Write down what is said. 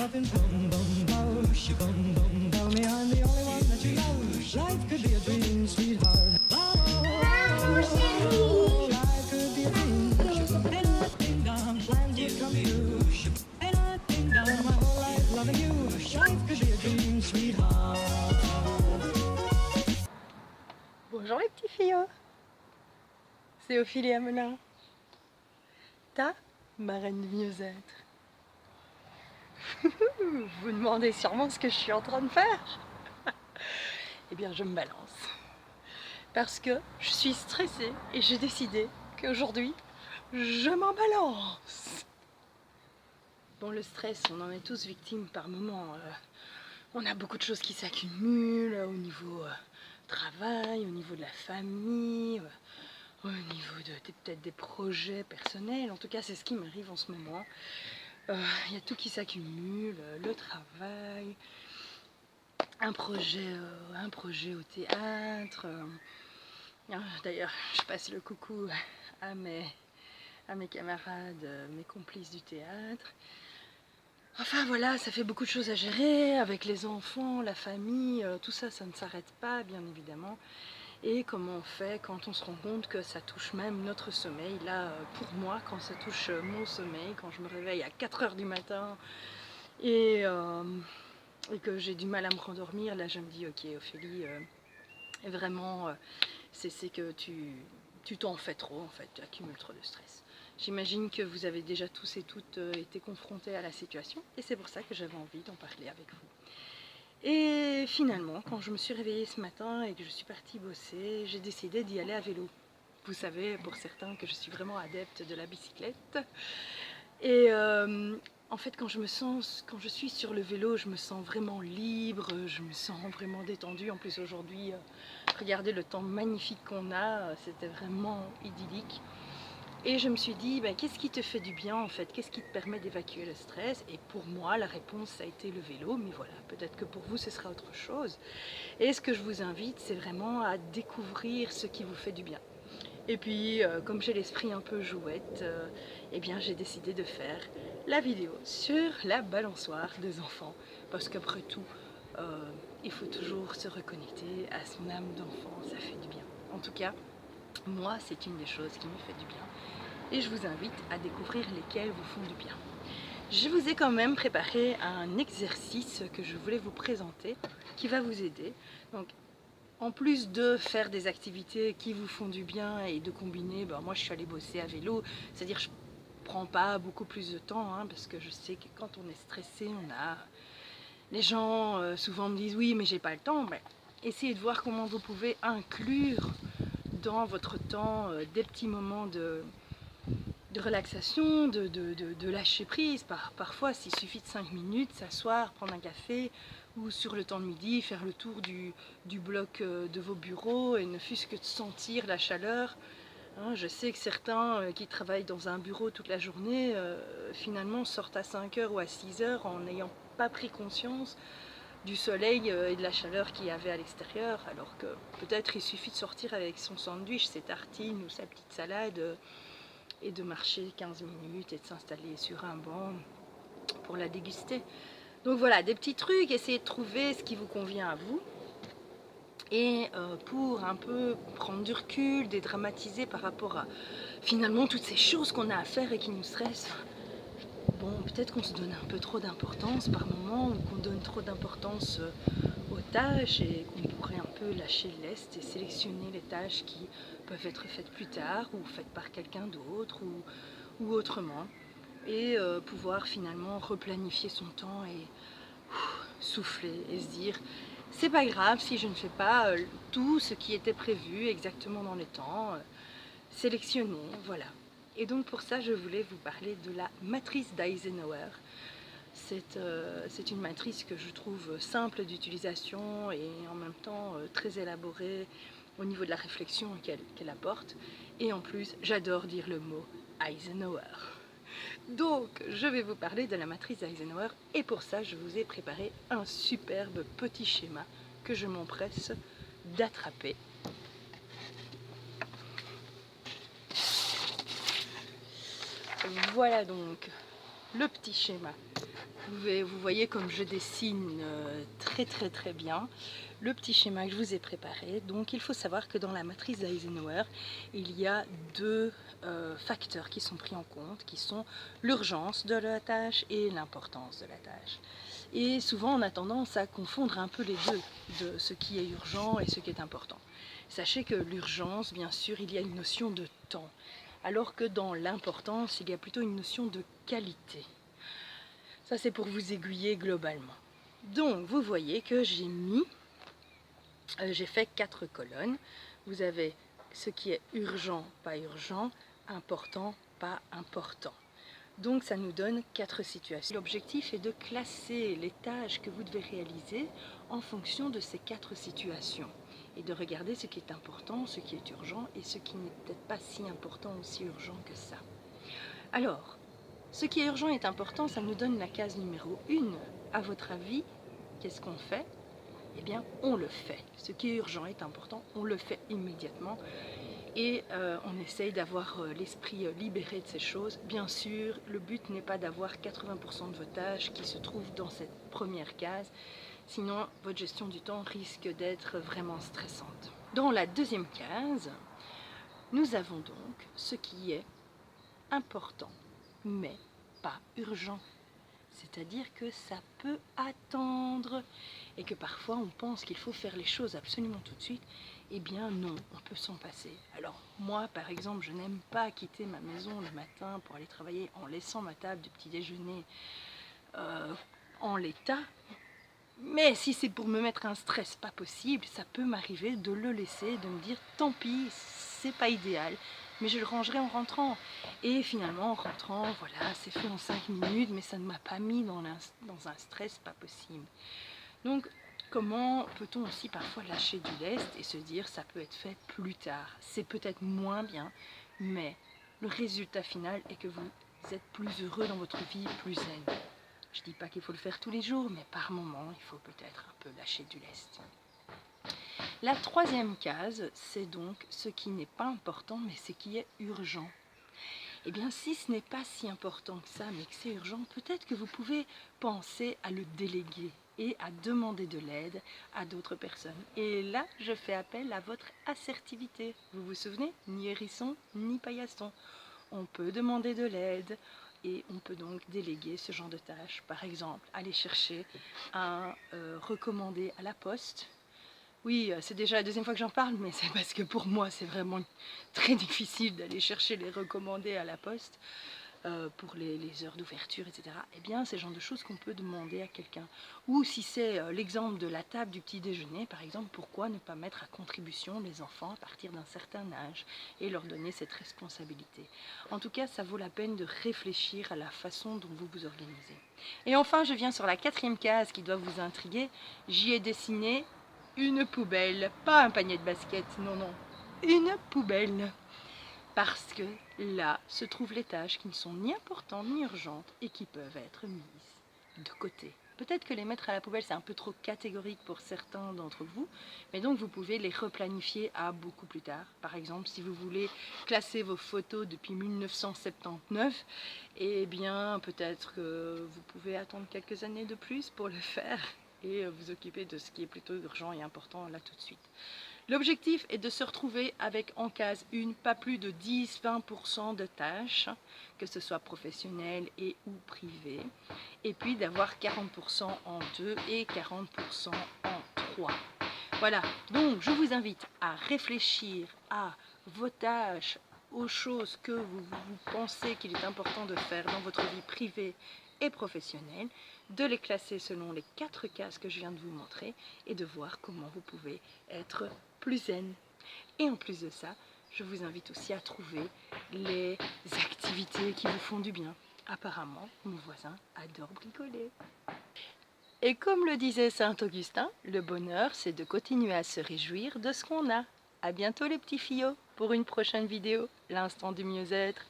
nothing. Boom, boom, boom, she boom, boom, tell me I'm the only one that you love. Life could be a dream, sweetheart. Oh, life could be a dream. Ain't nothing down, plans would come true. Ain't nothing down, my whole life loving you. Life could be a dream, sweetheart. Bonjour les petits fillots, c'est Ophélie Amelin, ta marraine de mieux-être. Vous vous demandez sûrement ce que je suis en train de faire. Eh bien je me balance, parce que je suis stressée et j'ai décidé qu'aujourd'hui je m'en balance. Bon, le stress, on en est tous victimes par moments. On a beaucoup de choses qui s'accumulent au niveau travail, au niveau de la famille, au niveau peut-être des projets personnels. En tout cas, c'est ce qui m'arrive en ce moment. Il y a tout qui s'accumule, le travail, un projet au théâtre. D'ailleurs, je passe le coucou à mes camarades, mes complices du théâtre. Enfin voilà, ça fait beaucoup de choses à gérer avec les enfants, la famille, tout ça, ça ne s'arrête pas bien évidemment. Et comment on fait quand on se rend compte que ça touche même notre sommeil. Là, pour moi, quand ça touche mon sommeil, quand je me réveille à 4 h du matin et que j'ai du mal à me rendormir, là je me dis ok Ophélie, vraiment c'est que tu t'en fais trop en fait, tu accumules trop de stress. J'imagine que vous avez déjà tous et toutes été confrontés à la situation et c'est pour ça que j'avais envie d'en parler avec vous. Et finalement, quand je me suis réveillée ce matin et que je suis partie bosser, j'ai décidé d'y aller à vélo. Vous savez, pour certains, que je suis vraiment adepte de la bicyclette. Et en fait, quand je suis sur le vélo, je me sens vraiment libre, je me sens vraiment détendue. En plus aujourd'hui, regardez le temps magnifique qu'on a, c'était vraiment idyllique. Et je me suis dit, ben, qu'est-ce qui te fait du bien en fait? Qu'est-ce qui te permet d'évacuer le stress? Et pour moi, la réponse ça a été le vélo, mais voilà, peut-être que pour vous ce sera autre chose. Et ce que je vous invite, c'est vraiment à découvrir ce qui vous fait du bien. Et puis, comme j'ai l'esprit un peu jouette, eh bien j'ai décidé de faire la vidéo sur la balançoire des enfants. Parce qu'après tout, il faut toujours se reconnecter à son âme d'enfant, ça fait du bien. En tout cas, moi, c'est une des choses qui me fait du bien. Et je vous invite à découvrir lesquelles vous font du bien. Je vous ai quand même préparé un exercice que je voulais vous présenter qui va vous aider. Donc, en plus de faire des activités qui vous font du bien et de combiner, ben moi je suis allée bosser à vélo, c'est-à-dire je prends pas beaucoup plus de temps hein, parce que je sais que quand on est stressé, les gens souvent me disent oui mais j'ai pas le temps. Ben, essayez de voir comment vous pouvez inclure dans votre temps des petits moments de relaxation, de lâcher prise. Parfois, s'il suffit de 5 minutes, s'asseoir, prendre un café, ou sur le temps de midi, faire le tour du bloc de vos bureaux, et ne fût-ce que de sentir la chaleur. Hein, je sais que certains qui travaillent dans un bureau toute la journée, finalement sortent à 5 h ou à 6 h en n'ayant pas pris conscience du soleil et de la chaleur qu'il y avait à l'extérieur, alors que peut-être il suffit de sortir avec son sandwich, ses tartines ou sa petite salade, et de marcher 15 minutes et de s'installer sur un banc pour la déguster. Donc voilà, des petits trucs, essayez de trouver ce qui vous convient à vous. Et pour un peu prendre du recul, dédramatiser par rapport à finalement toutes ces choses qu'on a à faire et qui nous stressent. Bon, peut-être qu'on se donne un peu trop d'importance par moment, ou qu'on donne trop d'importance aux tâches et qu'on pourrait un peu lâcher lest et sélectionner les tâches qui peuvent être faites plus tard ou faites par quelqu'un d'autre ou autrement, et pouvoir finalement replanifier son temps et souffler et se dire c'est pas grave si je ne fais pas tout ce qui était prévu exactement dans les temps, sélectionner, voilà. Et donc pour ça je voulais vous parler de la matrice d'Eisenhower. C'est une matrice que je trouve simple d'utilisation et en même temps très élaborée au niveau de la réflexion qu'elle apporte. Et en plus, j'adore dire le mot Eisenhower. Donc, je vais vous parler de la matrice d'Eisenhower et pour ça, je vous ai préparé un superbe petit schéma que je m'empresse d'attraper. Voilà donc le petit schéma vous voyez comme je dessine très bien le petit schéma que je vous ai préparé. Donc il faut savoir que dans la matrice d'Eisenhower, il y a deux facteurs qui sont pris en compte, qui sont l'urgence de la tâche et l'importance de la tâche. Et souvent on a tendance à confondre un peu les deux, de ce qui est urgent et ce qui est important. Sachez que l'urgence, bien sûr, il y a une notion de temps, alors que dans l'importance, il y a plutôt une notion de qualité. Ça, c'est pour vous aiguiller globalement. Donc, vous voyez que j'ai fait 4 colonnes. Vous avez ce qui est urgent, pas urgent, important, pas important. Donc, ça nous donne 4 situations. L'objectif est de classer les tâches que vous devez réaliser en fonction de ces 4 situations et de regarder ce qui est important, ce qui est urgent et ce qui n'est peut-être pas si important ou si urgent que ça. Alors, ce qui est urgent et important, ça nous donne la case numéro 1. À votre avis, qu'est-ce qu'on fait? Eh bien, on le fait. Ce qui est urgent est important, on le fait immédiatement. Et on essaye d'avoir l'esprit libéré de ces choses. Bien sûr, le but n'est pas d'avoir 80% de vos tâches qui se trouvent dans cette première case. Sinon, votre gestion du temps risque d'être vraiment stressante. Dans la deuxième case, nous avons donc ce qui est important, mais pas urgent. C'est-à-dire que ça peut attendre et que parfois on pense qu'il faut faire les choses absolument tout de suite. Eh bien non, on peut s'en passer. Alors moi par exemple, je n'aime pas quitter ma maison le matin pour aller travailler en laissant ma table de petit déjeuner en l'état. Mais si c'est pour me mettre un stress pas possible, ça peut m'arriver de le laisser, de me dire tant pis, c'est pas idéal, mais je le rangerai en rentrant. Et finalement, en rentrant, voilà, c'est fait en 5 minutes, mais ça ne m'a pas mis dans un stress pas possible. Donc, comment peut-on aussi parfois lâcher du lest et se dire ça peut être fait plus tard? C'est peut-être moins bien, mais le résultat final est que vous êtes plus heureux dans votre vie, plus zen. Je ne dis pas qu'il faut le faire tous les jours, mais par moment, il faut peut-être un peu lâcher du lest. La troisième case, c'est donc ce qui n'est pas important, mais ce qui est urgent. Eh bien, si ce n'est pas si important que ça, mais que c'est urgent, peut-être que vous pouvez penser à le déléguer et à demander de l'aide à d'autres personnes. Et là, je fais appel à votre assertivité. Vous vous souvenez? Ni hérisson, ni paillasson. On peut demander de l'aide. Et on peut donc déléguer ce genre de tâches. Par exemple, aller chercher un recommandé à la poste. Oui, c'est déjà la deuxième fois que j'en parle, mais c'est parce que pour moi, c'est vraiment très difficile d'aller chercher les recommandés à la poste pour les heures d'ouverture, etc. Eh bien, c'est le genre de choses qu'on peut demander à quelqu'un. Ou si c'est l'exemple de la table du petit déjeuner, par exemple, pourquoi ne pas mettre à contribution les enfants à partir d'un certain âge et leur donner cette responsabilité. En tout cas, ça vaut la peine de réfléchir à la façon dont vous vous organisez. Et enfin, je viens sur la 4e case qui doit vous intriguer. J'y ai dessiné une poubelle, pas un panier de basket, non, non, une poubelle. Parce que là se trouvent les tâches qui ne sont ni importantes ni urgentes et qui peuvent être mises de côté. Peut-être que les mettre à la poubelle, c'est un peu trop catégorique pour certains d'entre vous, mais donc vous pouvez les replanifier à beaucoup plus tard. Par exemple, si vous voulez classer vos photos depuis 1979, eh bien peut-être que vous pouvez attendre quelques années de plus pour le faire et vous occuper de ce qui est plutôt urgent et important là tout de suite. L'objectif est de se retrouver avec en case 1 pas plus de 10-20% de tâches, que ce soit professionnelles et ou privées, et puis d'avoir 40% en 2 et 40% en 3. Voilà, donc je vous invite à réfléchir à vos tâches, aux choses que vous pensez qu'il est important de faire dans votre vie privée et professionnelle, de les classer selon les 4 cases que je viens de vous montrer et de voir comment vous pouvez être plus zen. Et en plus de ça, je vous invite aussi à trouver les activités qui vous font du bien. Apparemment, mon voisin adore bricoler. Et comme le disait Saint Augustin, le bonheur, c'est de continuer à se réjouir de ce qu'on a. À bientôt les petits fillots pour une prochaine vidéo, l'instant du mieux-être.